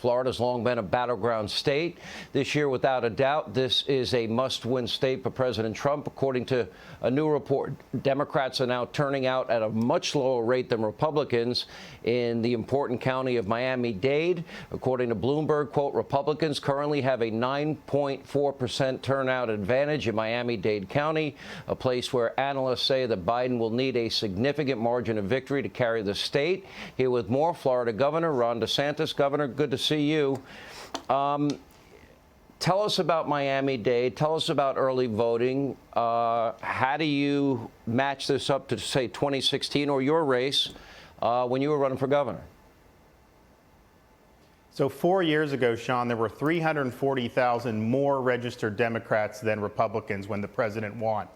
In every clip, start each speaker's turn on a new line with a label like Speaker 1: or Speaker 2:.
Speaker 1: Florida's long been a battleground state. This year, without a doubt, this is a must-win state for President Trump. According to a new report, Democrats are now turning out at a much lower rate than Republicans in the important county of Miami-Dade. According to Bloomberg, quote, Republicans currently have a 9.4% turnout advantage in Miami-Dade County, a place where analysts say that Biden will need a significant margin of victory to carry the state. Here with more, Florida Governor Ron DeSantis. Governor, good to see you. Tell us about Miami-Dade. Tell us about early voting. How do you match this up to, say, 2016 or your race when you were running for governor?
Speaker 2: So 4 years ago, Sean, there were 340,000 more registered Democrats than Republicans when the president won.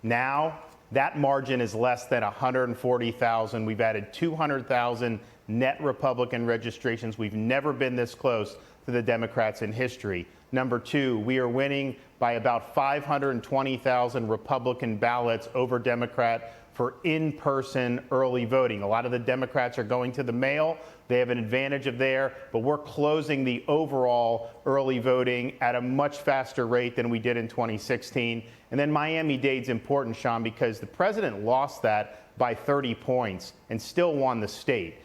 Speaker 2: Now, that margin is less than 140,000. We've added 200,000 net Republican registrations. We've never been this close to the Democrats in history. Number two, we are winning by about 520,000 Republican ballots over Democrat for in-person early voting. A lot of the Democrats are going to the mail. They have an advantage of there, but we're closing the overall early voting at a much faster rate than we did in 2016. And then Miami-Dade's important, Sean, because the president lost that by 30 points and still won the state.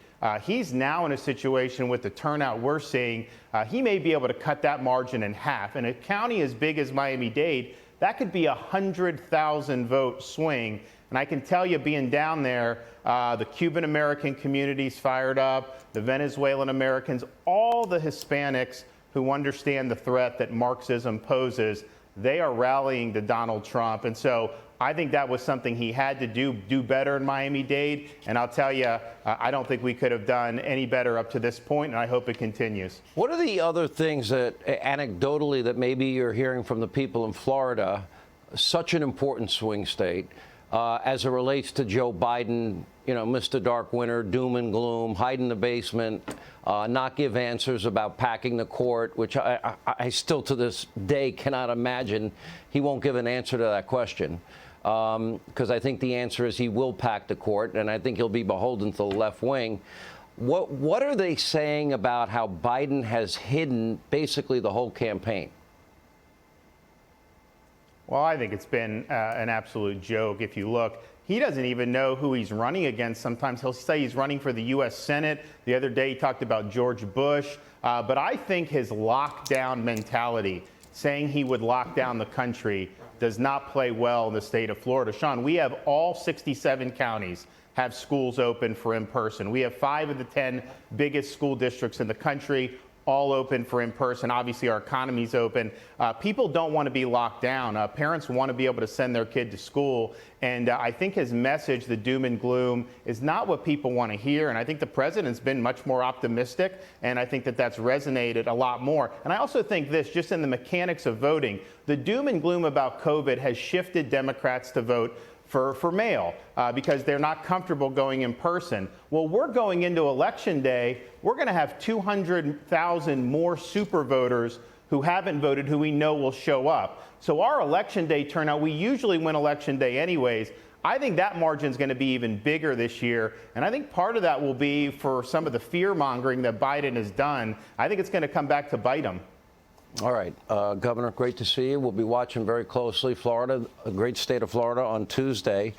Speaker 2: He's now in a situation with the turnout we're seeing. He may be able to cut that margin in half. In a county as big as Miami-Dade, that could be a 100,000 vote swing. And I can tell you, being down there, the Cuban-American community's fired up, the Venezuelan Americans, all the Hispanics who understand the threat that Marxism poses, they are rallying to Donald Trump. And so I think that was something he had to do better in Miami-Dade. And I'll tell you, I don't think we could have done any better up to this point, and I hope it continues.
Speaker 1: What are the other things that, anecdotally, that maybe you're hearing from the people in Florida, such an important swing state, as it relates to Joe Biden, you know, Mr. Dark Winter, doom and gloom, hide in the basement, not give answers about packing the court, which I still to this day cannot imagine he won't give an answer to that question. Because I think the answer is he will pack the court, and I think he'll be beholden to the left wing. What are they saying about how Biden has hidden basically the whole campaign?
Speaker 2: Well, I think it's been an absolute joke. If you look, he doesn't even know who he's running against. Sometimes he'll say he's running for the U.S. Senate. The other day he talked about George Bush. But I think his lockdown mentality, saying he would lock down the country, does not play well in the state of Florida. Sean, we have all 67 counties have schools open for in-person. We have 5 of the 10 biggest school districts in the country all open for in-person. Obviously, our economy's open. People don't want to be locked down. Parents want to be able to send their kid to school. And I think his message, the doom and gloom, is not what people want to hear. And I think the president's been much more optimistic. And I think that that's resonated a lot more. And I also think this, just in the mechanics of voting, the doom and gloom about COVID has shifted Democrats to vote for mail because they're not comfortable going in person. Well, we're going into Election Day. We're going to have 200,000 more super voters who haven't voted, who we know will show up. So our Election Day turnout, we usually win Election Day anyways. I think that margin is going to be even bigger this year. And I think part of that will be for some of the fear mongering that Biden has done. I think it's going to come back to bite him.
Speaker 1: All right, Governor, great to see you. We'll be watching very closely Florida, a great state of Florida, on Tuesday.